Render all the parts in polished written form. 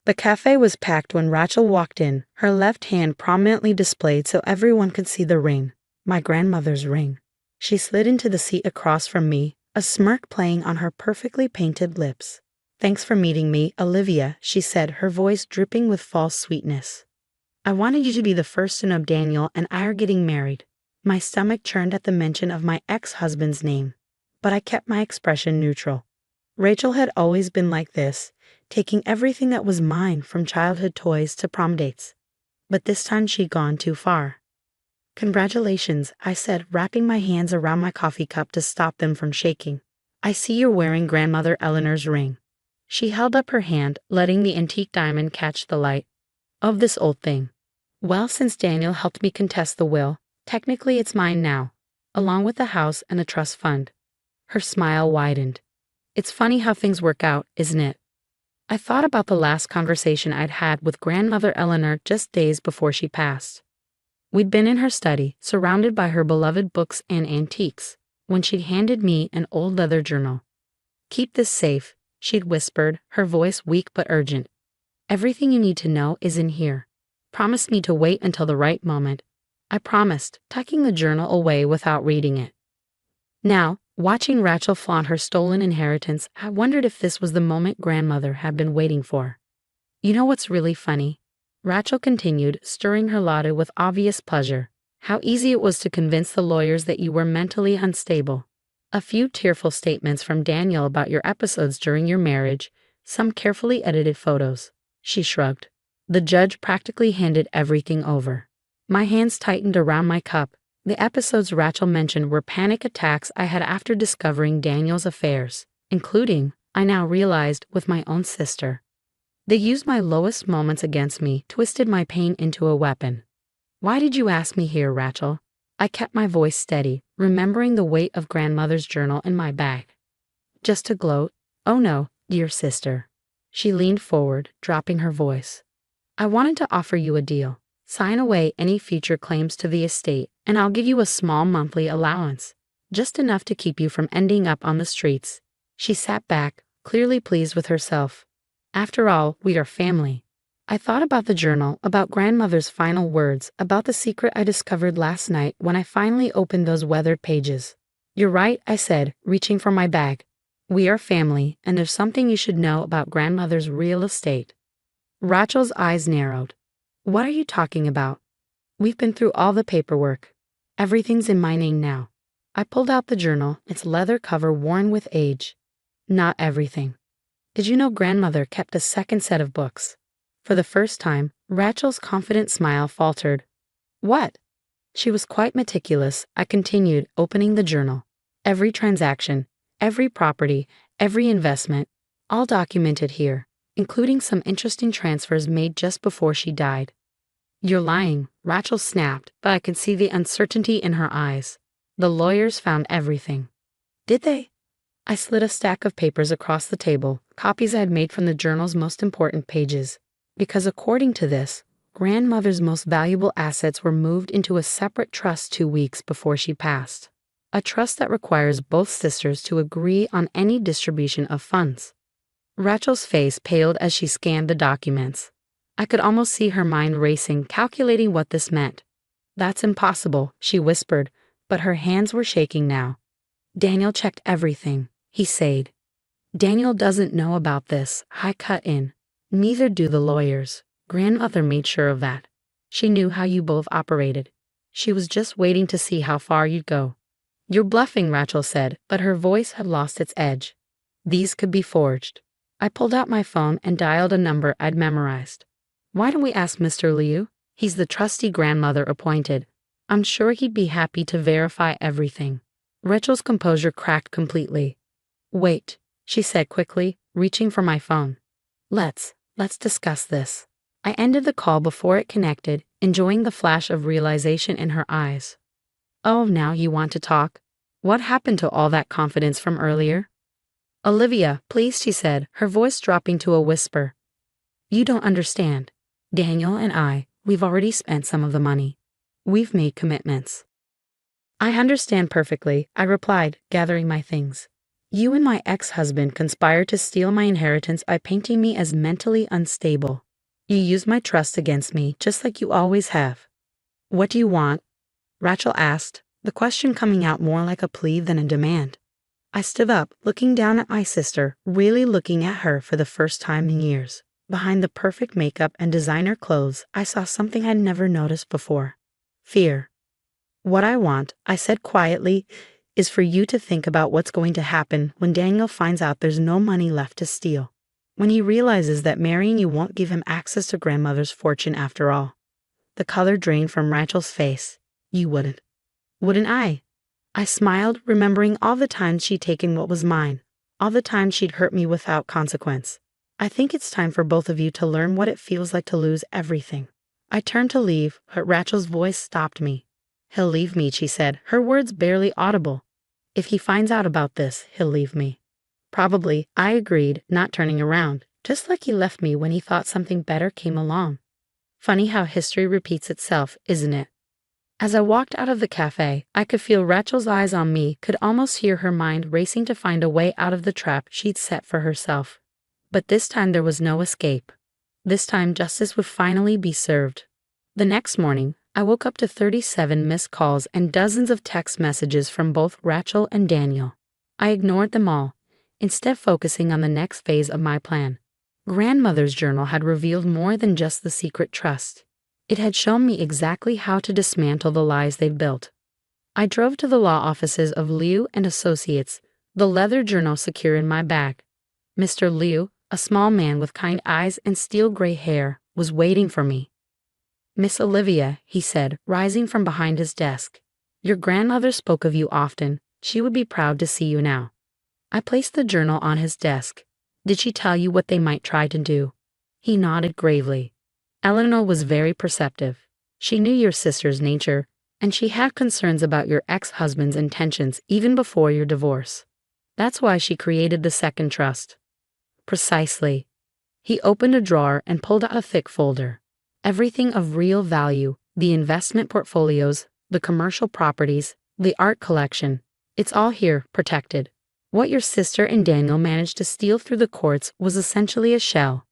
The cafe was packed when Rachel walked in, her left hand prominently displayed so everyone could see the ring. My grandmother's ring. She slid into the seat across from me, a smirk playing on her perfectly painted lips. "Thanks for meeting me, Olivia," she said, her voice dripping with false sweetness. "I wanted you to be the first to know Daniel and I are getting married." My stomach churned at the mention of my ex-husband's name, but I kept my expression neutral. Rachel had always been like this, taking everything that was mine from childhood toys to prom dates. But this time she'd gone too far. "Congratulations," I said, wrapping my hands around my coffee cup to stop them from shaking. "I see you're wearing Grandmother Eleanor's ring." She held up her hand, letting the antique diamond catch the light. "Of this old thing. Well, since Daniel helped me contest the will, technically it's mine now, along with the house and a trust fund." Her smile widened. "It's funny how things work out, isn't it?" I thought about the last conversation I'd had with Grandmother Eleanor just days before she passed. We'd been in her study, surrounded by her beloved books and antiques, when she'd handed me an old leather journal. "Keep this safe," she'd whispered, her voice weak but urgent. "Everything you need to know is in here. Promise me to wait until the right moment." I promised, tucking the journal away without reading it. Now, watching Rachel flaunt her stolen inheritance, I wondered if this was the moment Grandmother had been waiting for. "You know what's really funny?" Rachel continued, stirring her latte with obvious pleasure. "How easy it was to convince the lawyers that you were mentally unstable. A few tearful statements from Daniel about your episodes during your marriage, some carefully edited photos." She shrugged. "The judge practically handed everything over." My hands tightened around my cup. The episodes Rachel mentioned were panic attacks I had after discovering Daniel's affairs, including, I now realized, with my own sister. They used my lowest moments against me, twisted my pain into a weapon. "Why did you ask me here, Rachel?" I kept my voice steady, remembering the weight of Grandmother's journal in my bag. "Just to gloat?" "Oh no, dear sister." She leaned forward, dropping her voice. "I wanted to offer you a deal. Sign away any future claims to the estate, and I'll give you a small monthly allowance, just enough to keep you from ending up on the streets." She sat back, clearly pleased with herself. "After all, we are family." I thought about the journal, about Grandmother's final words, about the secret I discovered last night when I finally opened those weathered pages. "You're right," I said, reaching for my bag. "We are family, and there's something you should know about Grandmother's real estate." Rachel's eyes narrowed. "What are you talking about?" "We've been through all the paperwork. Everything's in my name now." I pulled out the journal, its leather cover worn with age. "Not everything. Did you know Grandmother kept a second set of books?" For the first time, Rachel's confident smile faltered. "What?" "She was quite meticulous," I continued, opening the journal. "Every transaction, every property, every investment, all documented here, including some interesting transfers made just before she died." "You're lying," Rachel snapped, but I could see the uncertainty in her eyes. "The lawyers found everything." "Did they?" I slid a stack of papers across the table, copies I had made from the journal's most important pages. Because according to this, Grandmother's most valuable assets were moved into a separate trust 2 weeks before she passed. A trust that requires both sisters to agree on any distribution of funds. Rachel's face paled as she scanned the documents. I could almost see her mind racing, calculating what this meant. "That's impossible," she whispered, but her hands were shaking now. "Daniel checked everything," he said. "Daniel doesn't know about this," I cut in. "Neither do the lawyers. Grandmother made sure of that. She knew how you both operated. She was just waiting to see how far you'd go." "You're bluffing," Rachel said, but her voice had lost its edge. "These could be forged." I pulled out my phone and dialed a number I'd memorized. "Why don't we ask Mr. Liu? He's the trustee Grandmother appointed. I'm sure he'd be happy to verify everything." Rachel's composure cracked completely. "Wait," she said quickly, reaching for my phone. Let's discuss this." I ended the call before it connected, enjoying the flash of realization in her eyes. "Oh, now you want to talk? What happened to all that confidence from earlier?" "Olivia, please," she said, her voice dropping to a whisper. "You don't understand. Daniel and we've already spent some of the money. We've made commitments." "I understand perfectly," I replied, gathering my things. You and my ex-husband conspired to steal my inheritance by painting me as mentally unstable. You used my trust against me, just like you always have. What do you want? Rachel asked, the question coming out more like a plea than a demand. I stood up, looking down at my sister, really looking at her for the first time in years. Behind the perfect makeup and designer clothes, I saw something I'd never noticed before. Fear. What I want, I said quietly, is for you to think about what's going to happen when Daniel finds out there's no money left to steal. When he realizes that marrying you won't give him access to grandmother's fortune after all. The color drained from Rachel's face. You wouldn't. Wouldn't I? I smiled, remembering all the times she'd taken what was mine, all the times she'd hurt me without consequence. I think it's time for both of you to learn what it feels like to lose everything. I turned to leave, but Rachel's voice stopped me. He'll leave me, she said, her words barely audible. If he finds out about this, he'll leave me. Probably, I agreed, not turning around, just like he left me when he thought something better came along. Funny how history repeats itself, isn't it? As I walked out of the cafe, I could feel Rachel's eyes on me, could almost hear her mind racing to find a way out of the trap she'd set for herself. But this time there was no escape. This time justice would finally be served. The next morning, I woke up to 37 missed calls and dozens of text messages from both Rachel and Daniel. I ignored them all, instead focusing on the next phase of my plan. Grandmother's journal had revealed more than just the secret trust. It had shown me exactly how to dismantle the lies they'd built. I drove to the law offices of Liu and Associates, the leather journal secure in my bag. Mr. Liu, a small man with kind eyes and steel-gray hair, was waiting for me. Miss Olivia, he said, rising from behind his desk. Your grandmother spoke of you often. She would be proud to see you now. I placed the journal on his desk. Did she tell you what they might try to do? He nodded gravely. Eleanor was very perceptive. She knew your sister's nature, and she had concerns about your ex-husband's intentions even before your divorce. That's why she created the second trust. Precisely. He opened a drawer and pulled out a thick folder. Everything of real value, the investment portfolios, the commercial properties, the art collection. It's all here, protected. What your sister and Daniel managed to steal through the courts was essentially a shell.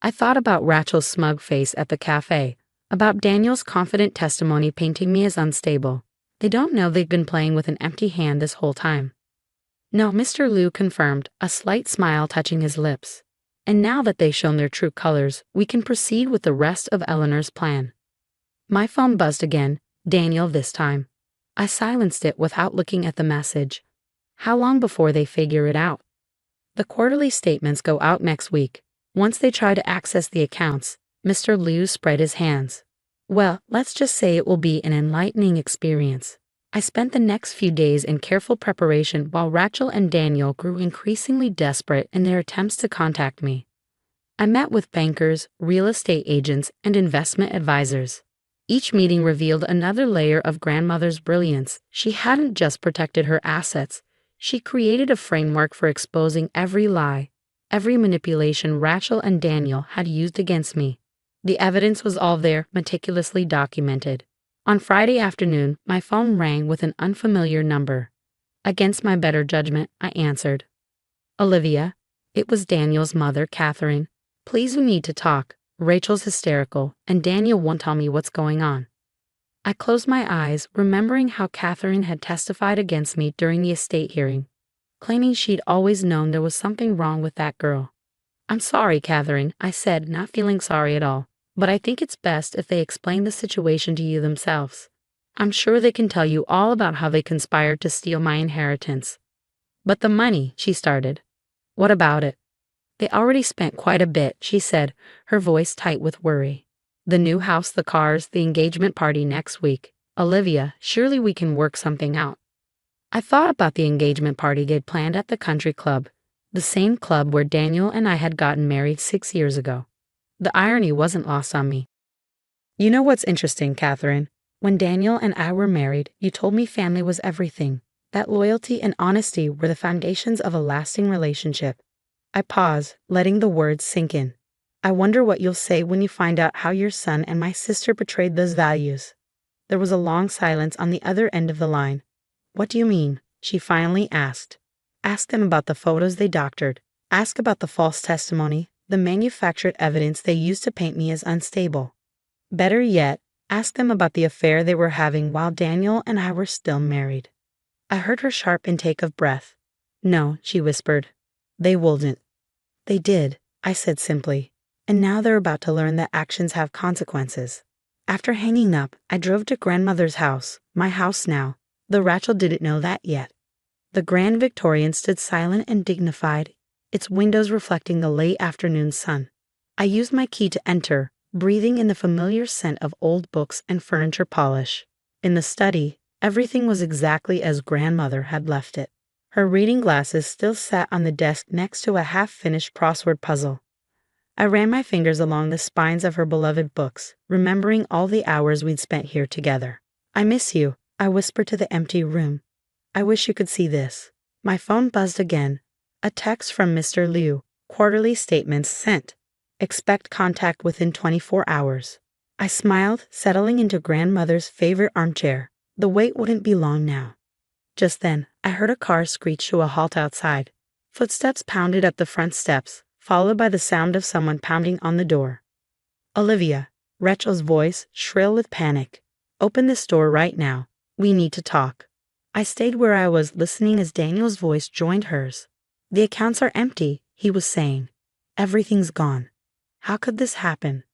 I thought about Rachel's smug face at the cafe, about Daniel's confident testimony painting me as unstable. They don't know they've been playing with an empty hand this whole time. No, Mr. Liu confirmed, a slight smile touching his lips. And now that they've shown their true colors, we can proceed with the rest of Eleanor's plan. My phone buzzed again, Daniel this time. I silenced it without looking at the message. How long before they figure it out? The quarterly statements go out next week. Once they try to access the accounts, Mr. Liu spread his hands. Well, let's just say it will be an enlightening experience. I spent the next few days in careful preparation while Rachel and Daniel grew increasingly desperate in their attempts to contact me. I met with bankers, real estate agents, and investment advisors. Each meeting revealed another layer of grandmother's brilliance. She hadn't just protected her assets. She created a framework for exposing every lie, every manipulation Rachel and Daniel had used against me. The evidence was all there, meticulously documented. On Friday afternoon, my phone rang with an unfamiliar number. Against my better judgment, I answered. Olivia, it was Daniel's mother, Catherine. Please, we need to talk. Rachel's hysterical, and Daniel won't tell me what's going on. I closed my eyes, remembering how Catherine had testified against me during the estate hearing, claiming she'd always known there was something wrong with that girl. I'm sorry, Catherine, I said, not feeling sorry at all, but I think it's best if they explain the situation to you themselves. I'm sure they can tell you all about how they conspired to steal my inheritance. But the money, she started. What about it? They already spent quite a bit, she said, her voice tight with worry. The new house, the cars, the engagement party next week. Olivia, surely we can work something out. I thought about the engagement party they'd planned at the country club, the same club where Daniel and I had gotten married 6 years ago. The irony wasn't lost on me. You know what's interesting, Catherine? When Daniel and I were married, you told me family was everything, that loyalty and honesty were the foundations of a lasting relationship. I paused, letting the words sink in. I wonder what you'll say when you find out how your son and my sister betrayed those values. There was a long silence on the other end of the line. What do you mean? She finally asked. Ask them about the photos they doctored. Ask about the false testimony, the manufactured evidence they used to paint me as unstable. Better yet, ask them about the affair they were having while Daniel and I were still married. I heard her sharp intake of breath. No, she whispered. They wouldn't. They did, I said simply. And now they're about to learn that actions have consequences. After hanging up, I drove to grandmother's house, my house now, though Rachel didn't know that yet. The Grand Victorian stood silent and dignified, its windows reflecting the late afternoon sun. I used my key to enter, breathing in the familiar scent of old books and furniture polish. In the study, everything was exactly as grandmother had left it. Her reading glasses still sat on the desk next to a half-finished crossword puzzle. I ran my fingers along the spines of her beloved books, remembering all the hours we'd spent here together. I miss you, I whispered to the empty room. I wish you could see this. My phone buzzed again. A text from Mr. Liu. Quarterly statements sent. Expect contact within 24 hours. I smiled, settling into grandmother's favorite armchair. The wait wouldn't be long now. Just then, I heard a car screech to a halt outside. Footsteps pounded up the front steps, followed by the sound of someone pounding on the door. Olivia, Rachel's voice, shrill with panic. Open this door right now. We need to talk. I stayed where I was, listening as Daniel's voice joined hers. The accounts are empty, he was saying. Everything's gone. How could this happen?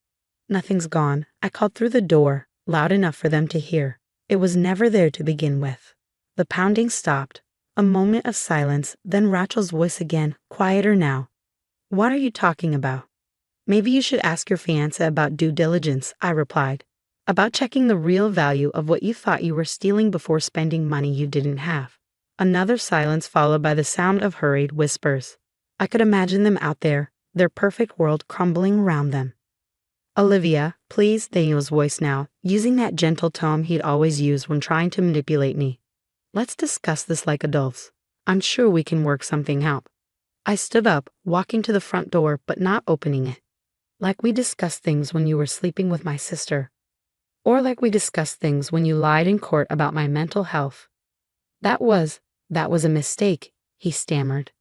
Nothing's gone, I called through the door, loud enough for them to hear. It was never there to begin with. The pounding stopped. A moment of silence, then Rachel's voice again, quieter now. What are you talking about? Maybe you should ask your fiancé about due diligence, I replied. About checking the real value of what you thought you were stealing before spending money you didn't have. Another silence followed by the sound of hurried whispers. I could imagine them out there, their perfect world crumbling around them. Olivia, please, Daniel's voice now, using that gentle tone he'd always used when trying to manipulate me. Let's discuss this like adults. I'm sure we can work something out. I stood up, walking to the front door but not opening it. Like we discussed things when you were sleeping with my sister. Or like we discussed things when you lied in court about my mental health. That was a mistake, he stammered.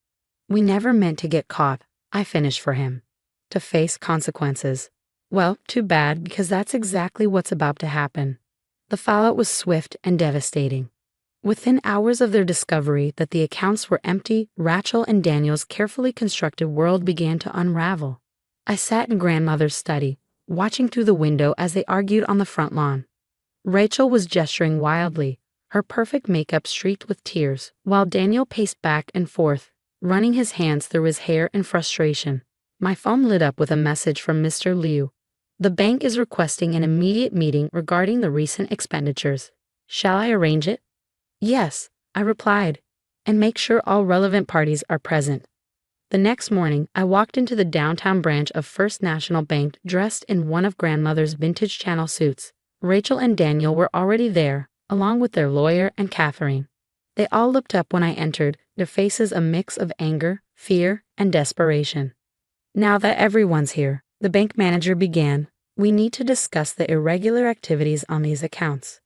We never meant to get caught, I finished for him. To face consequences. Well, too bad, because that's exactly what's about to happen. The fallout was swift and devastating. Within hours of their discovery that the accounts were empty, Rachel and Daniel's carefully constructed world began to unravel. I sat in grandmother's study, watching through the window as they argued on the front lawn. Rachel was gesturing wildly, her perfect makeup streaked with tears, while Daniel paced back and forth, running his hands through his hair in frustration. My phone lit up with a message from Mr. Liu. The bank is requesting an immediate meeting regarding the recent expenditures. Shall I arrange it? Yes, I replied, and make sure all relevant parties are present. The next morning, I walked into the downtown branch of First National Bank dressed in one of grandmother's vintage Channel suits. Rachel and Daniel were already there, along with their lawyer and Catherine. They all looked up when I entered, their faces a mix of anger, fear, and desperation. Now that everyone's here, the bank manager began, we need to discuss the irregular activities on these accounts.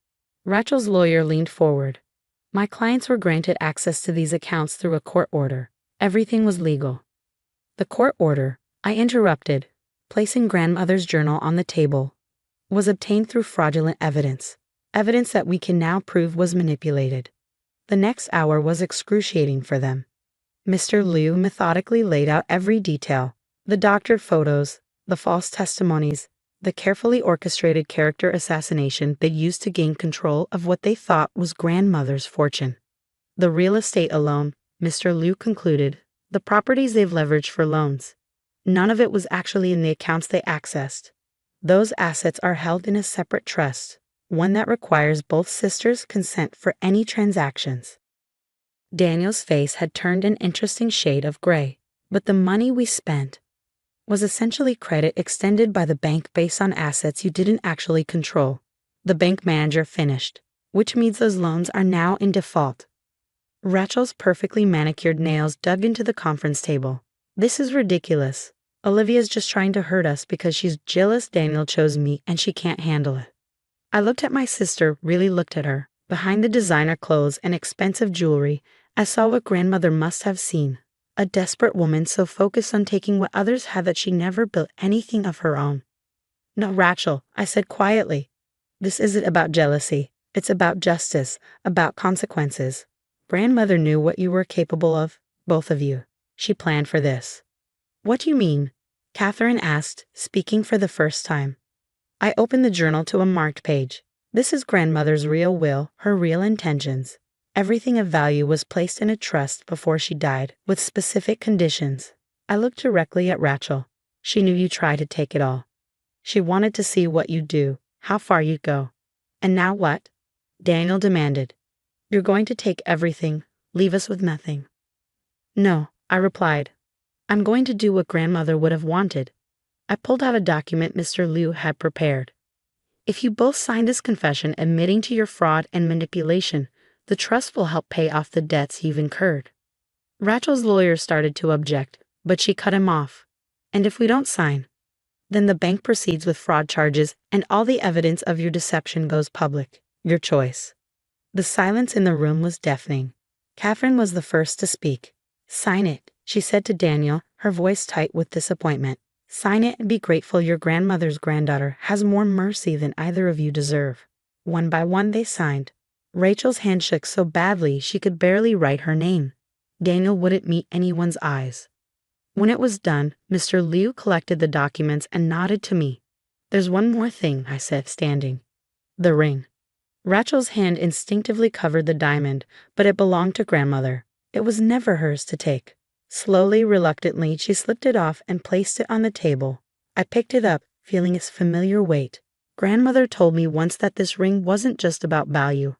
Rachel's lawyer leaned forward. My clients were granted access to these accounts through a court order. Everything was legal. The court order, I interrupted, placing grandmother's journal on the table, was obtained through fraudulent evidence that we can now prove was manipulated. The next hour was excruciating for them. Mr. Liu methodically laid out every detail, the doctored photos, the false testimonies, the carefully orchestrated character assassination they used to gain control of what they thought was grandmother's fortune. The real estate alone, Mr. Liu concluded, the properties they've leveraged for loans. None of it was actually in the accounts they accessed. Those assets are held in a separate trust, one that requires both sisters' consent for any transactions. Daniel's face had turned an interesting shade of gray, but the money we spent was essentially credit extended by the bank based on assets you didn't actually control. The bank manager finished, which means those loans are now in default. Rachel's perfectly manicured nails dug into the conference table. This is ridiculous. Olivia's just trying to hurt us because she's jealous Daniel chose me and she can't handle it. I looked at my sister, really looked at her. Behind the designer clothes and expensive jewelry, I saw what grandmother must have seen. A desperate woman so focused on taking what others had that she never built anything of her own. No, Rachel, I said quietly. This isn't about jealousy. It's about justice, about consequences. Grandmother knew what you were capable of, both of you. She planned for this. What do you mean? Catherine asked, speaking for the first time. I opened the journal to a marked page. This is grandmother's real will, her real intentions. Everything of value was placed in a trust before she died, with specific conditions. I looked directly at Rachel. She knew you'd try to take it all. She wanted to see what you'd do, how far you'd go. And now what? Daniel demanded. You're going to take everything, leave us with nothing. No, I replied. I'm going to do what grandmother would have wanted. I pulled out a document Mr. Liu had prepared. If you both sign this confession admitting to your fraud and manipulation, the trust will help pay off the debts you've incurred. Rachel's lawyer started to object, but she cut him off. And if we don't sign? Then the bank proceeds with fraud charges and all the evidence of your deception goes public. Your choice. The silence in the room was deafening. Catherine was the first to speak. Sign it, she said to Daniel, her voice tight with disappointment. Sign it and be grateful your grandmother's granddaughter has more mercy than either of you deserve. One by one they signed. Rachel's hand shook so badly she could barely write her name. Daniel wouldn't meet anyone's eyes. When it was done, Mr. Liu collected the documents and nodded to me. There's one more thing, I said, standing. The ring. Rachel's hand instinctively covered the diamond, but it belonged to grandmother. It was never hers to take. Slowly, reluctantly, she slipped it off and placed it on the table. I picked it up, feeling its familiar weight. Grandmother told me once that this ring wasn't just about value.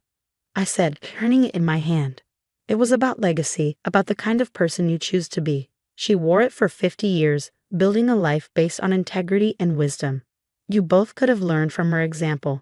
I said, turning it in my hand. It was about legacy, about the kind of person you choose to be. She wore it for 50 years, building a life based on integrity and wisdom. You both could have learned from her example.